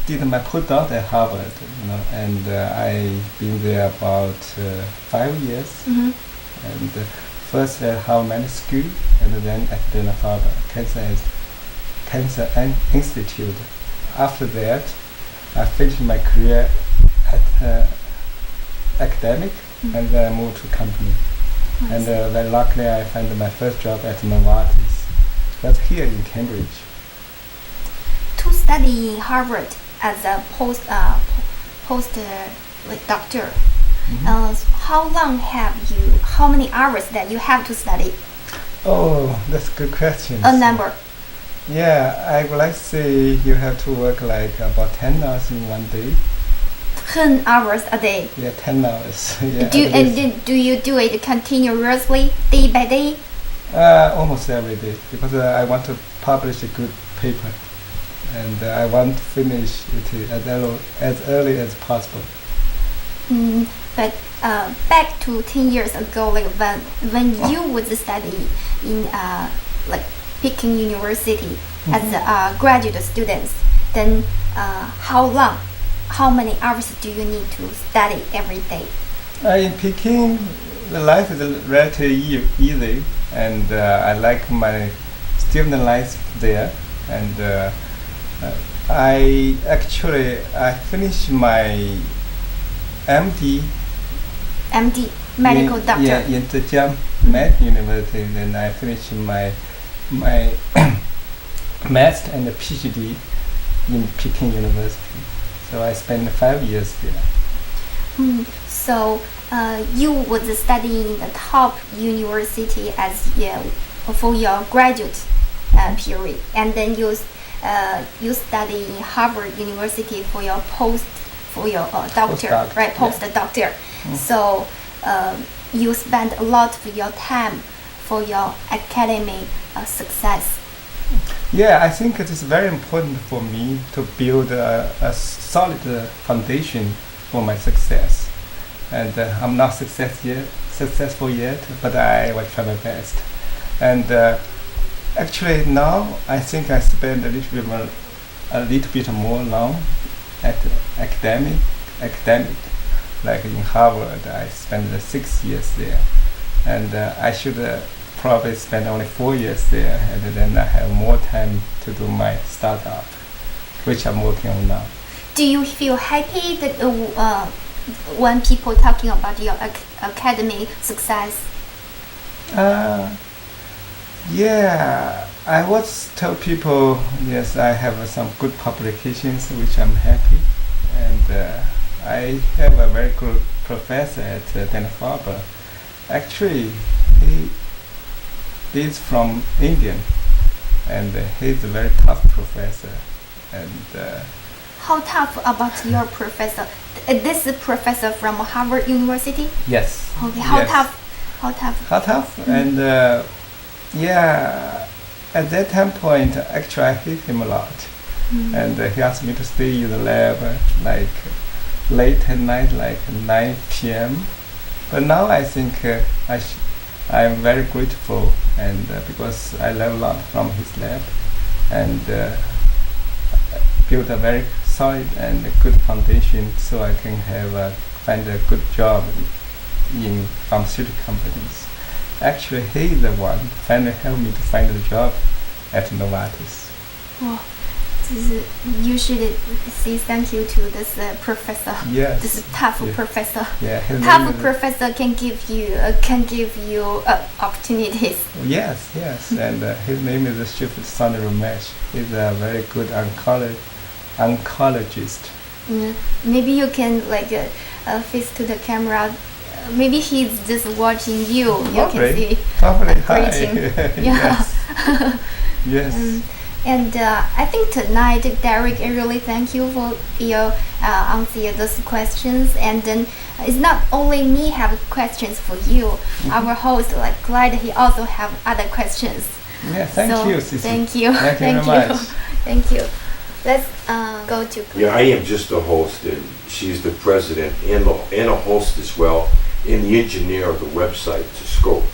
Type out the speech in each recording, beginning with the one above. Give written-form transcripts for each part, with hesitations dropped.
did my postdoctor at Harvard, and I've been there about 5 years. Mm-hmm. And first at Harvard School, and then at Dana-Farber Cancer Institute. After that, I finished my career at academic, and then I moved to company. And very luckily, I found my first job at Novartis. That's here in Cambridge. To study in Harvard as a postdoctor, how many hours that you have to study? Oh, that's a good question. A number. Yeah, I would like to say you have to work like about 10 hours in one day. 10 hours a day. Yeah, 10 hours. Yeah, do you do it continuously, day by day? Almost every day, because I want to publish a good paper, and I want to finish it as early as possible. But back to 10 years ago, like when you would study in like Peking University as a graduate student, then how many hours do you need to study every day? In Peking, the life is relatively easy, and I like my student life there. And I finished my MD medical doctor in Zhejiang Med University. Then I finished my master and PhD in Peking University. So I spent 5 years there. So you would study in the top university as for your graduate period, and then you study in Harvard University for your doctor, right? Postdoctor. So you spend a lot of your time for your academic success. Yeah, I think it is very important for me to build a solid foundation for my success. And I'm not successful yet, but I will try my best. And actually now, I think I spend a little bit more long at academic. Like in Harvard, I spent 6 years there, and I should probably spend only 4 years there, and then I have more time to do my startup, which I'm working on now. Do you feel happy that when people talking about your academic success? Yeah, I always tell people, yes, I have some good publications, which I'm happy, and I have a very good professor at Dana-Farber. Actually, he is from India, and he's a very tough professor. And how tough about your professor? This is professor from Harvard University? Yes. Okay, how yes. tough? How tough? And yeah, at that time point, actually I hate him a lot. And he asked me to stay in the lab like late at night, like 9 p.m. But now I think I'm very grateful, and because I learned a lot from his lab, and built a very solid and good foundation, so I can find a good job in pharmaceutical companies. Actually, he is the one finally helped me to find a job at Novartis. Wow. You should say thank you to this professor. Yes. This tough professor. Yeah. Tough professor can give you opportunities. Yes. And his name is Chief Sani-chaise. He's a very good oncologist. Maybe you can face to the camera. Maybe he's just watching you. You can see. Probably. Yeah. Yes. And I think tonight, Derek, I really thank you for your answer those questions. And then it's not only me have questions for you. Our host, Clyde, he also have other questions. Yeah, thank you, Cici. Thank you. Thank you very much. Thank you. Let's go to. Yeah, I am just a host, and she's the president and a host as well, and the engineer of the website to Scope.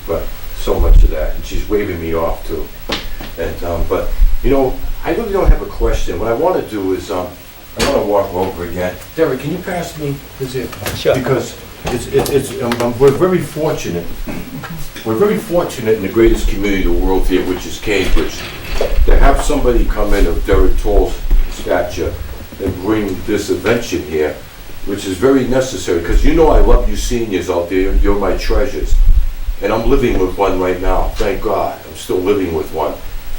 But so much of that, and she's waving me off too. And but I really don't have a question. What I want to do is, I want to walk over again. Derek, can you pass me this here? Sure. Because we're very fortunate. We're very fortunate in the greatest community of the world here, which is Cambridge, to have somebody come in of Derek Toll's stature and bring this invention here, which is very necessary. Because you know I love you seniors out there. You're my treasures. And I'm living with one right now. Thank God. I'm still living with one.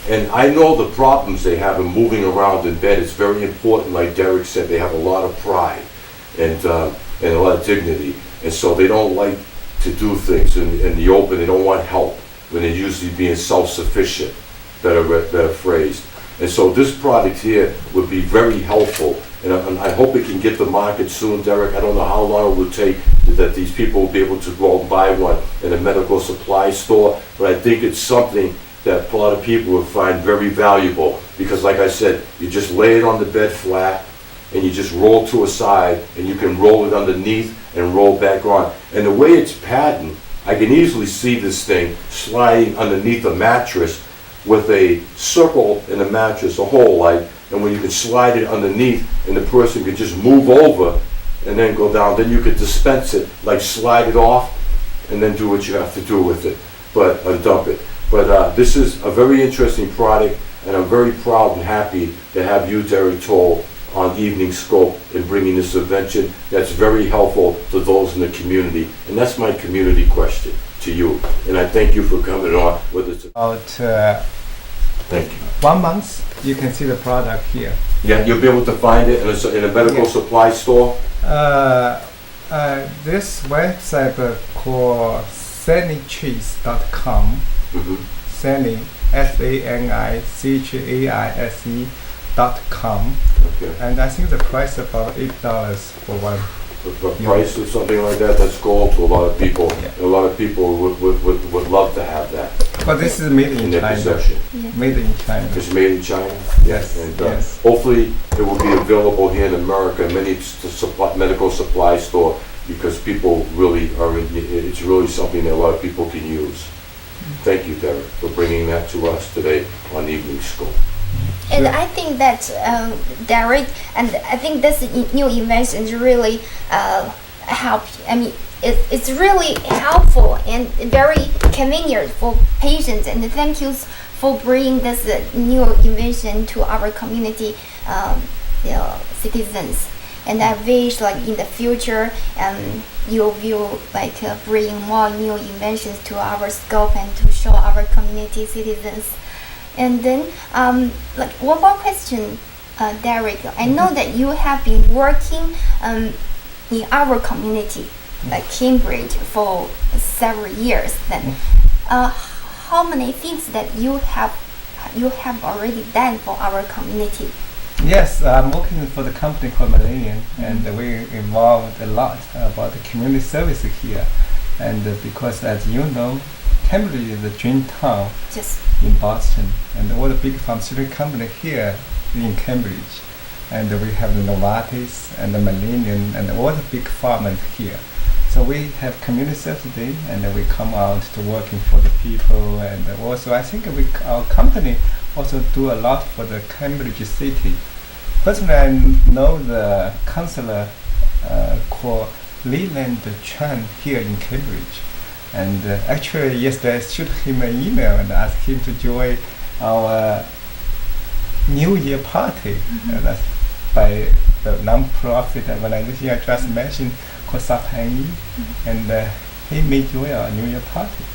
And I know the problems they have in moving around in bed. It's very important, like Derek said, they have a lot of pride and a lot of dignity. And so they don't like to do things in the open. They don't want help when they're usually being self-sufficient, better phrased. And so this product here would be very helpful. And I hope it can get the market soon, Derek. I don't know how long it will take that these people will be able to go and buy one in a medical supply store. But I think it's something that a lot of people would find very valuable, because like I said, you just lay it on the bed flat and you just roll to a side and you can roll it underneath and roll back on. And the way it's patterned, I can easily see this thing sliding underneath a mattress with a circle in the mattress, a hole like, and when you can slide it underneath and the person could just move over and then go down, then you could dispense it, like slide it off and then do what you have to do with it, but dump it. But this is a very interesting product, and I'm very proud and happy to have you, Derek Toll, on Evening Scope in bringing this invention that's very helpful to those in the community. And that's my community question to you. And I thank you for coming on with us. About Thank you. 1 month, you can see the product here. Yeah, you'll be able to find it in a medical supply store? This website called Sani-chaise.com. Sani, SANICHAISE.com. Okay. And I think the price is about $8 for one. The price of something like that, that's gold to a lot of people. Yeah. A lot of people would love to have that But this is made in in their China. possession. Yeah. Made in China. It's made in China? Yes, And yes. hopefully it will be available here in America in many medical supply store, because people really are, it's really something that a lot of people can use. Thank you, Derek, for bringing that to us today on Evening School. And I think that Derek, and I think this new invention is really help. I mean, it's really helpful and very convenient for patients. And thank you for bringing this new invention to our community, citizens. And I wish, like in the future, you will bring more new inventions to our scope and to show our community citizens. And then, like one more question, Derek. I know that you have been working in our community, like Cambridge, for several years. Then, how many things that you have already done for our community? Yes, I'm working for the company called MandarinArt, and we involved a lot about the community service here. And because, as you know, Cambridge is the dream town in Boston, and all the big pharmaceutical company here in Cambridge. And we have the Novartis and the Millennium and all the big pharma here. So we have community service day, and we come out to working for the people. And also, I think our company also do a lot for the Cambridge city. Personally, I know the counselor called Leland Chan here in Cambridge. And actually, yesterday I shoot him an email and asked him to join our New Year party. That's by the non-profit organization I just mentioned called SAPA-NE. And he may join our New Year party.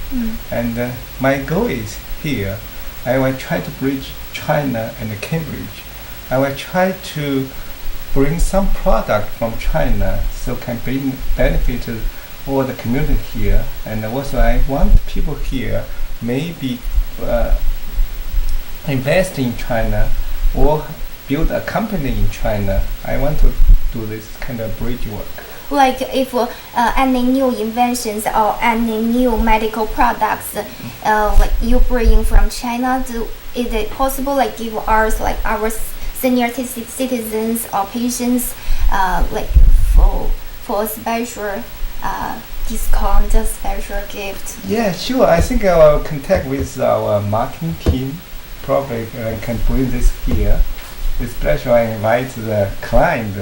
And my goal is here, I will try to bridge China and Cambridge. I will try to bring some product from China so can bring benefit to all the community here. And also I want people here maybe invest in China or build a company in China. I want to do this kind of bridge work. Like if any new inventions or any new medical products, like you bring from China, is it possible like give us like our senior citizens or patients like for a special discount, a special gift? Yeah, sure. I think I will contact with our marketing team probably can bring this here. Especially I invite the client.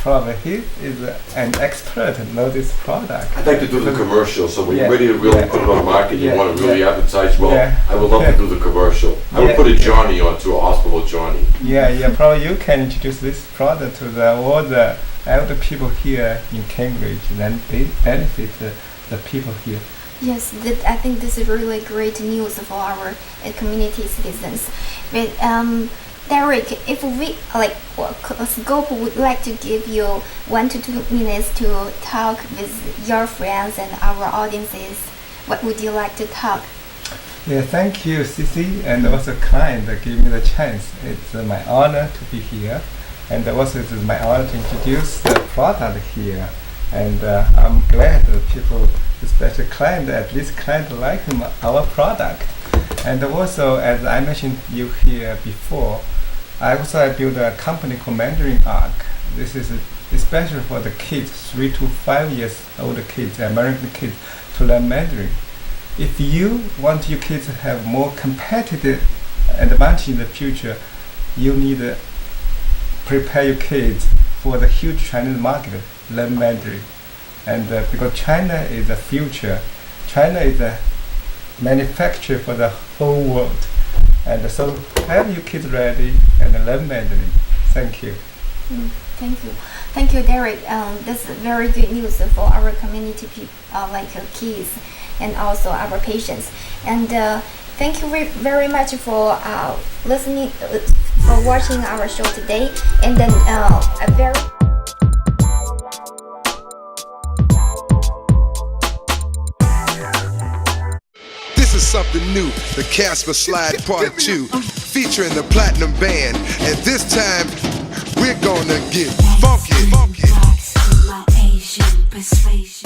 Probably he is an expert, know this product. I'd like to do the commercial, so when Yeah, you're ready to really yeah, put it on the market, you yeah, want to really yeah, advertise well, yeah, I would love to do the commercial. I would yeah, put a Johnny onto a hospital Johnny. Yeah, probably you can introduce this product to all the elder people here in Cambridge, then they benefit the people here. Yes, I think this is really great news for our community citizens. But Derek, if we Scope would like to give you 1 to 2 minutes to talk with your friends and our audiences, what would you like to talk? Yeah, thank you, Cici, and also kind give me the chance. It's my honor to be here, and also it is my honor to introduce the product here. And I'm glad that people, especially client, at least client like our product. And also, as I mentioned you here before, I built a company called MandarinArt. This is especially for the kids, 3 to 5 years old kids, American kids, to learn Mandarin. If you want your kids to have more competitive advantage in the future, you need to prepare your kids for the huge Chinese market, learn Mandarin. And because China is the future, China is a manufacturer for the whole world. And so have your kids ready and learn Mandarin. Thank you. Thank you. Thank you, Derek. That's very good news for our community kids and also our patients. And thank you very much for listening, for watching our show today. And then a very This is something new, the Casper Slide Part 2, featuring the Platinum Band, and this time we're gonna get funky. My Asian persuasion.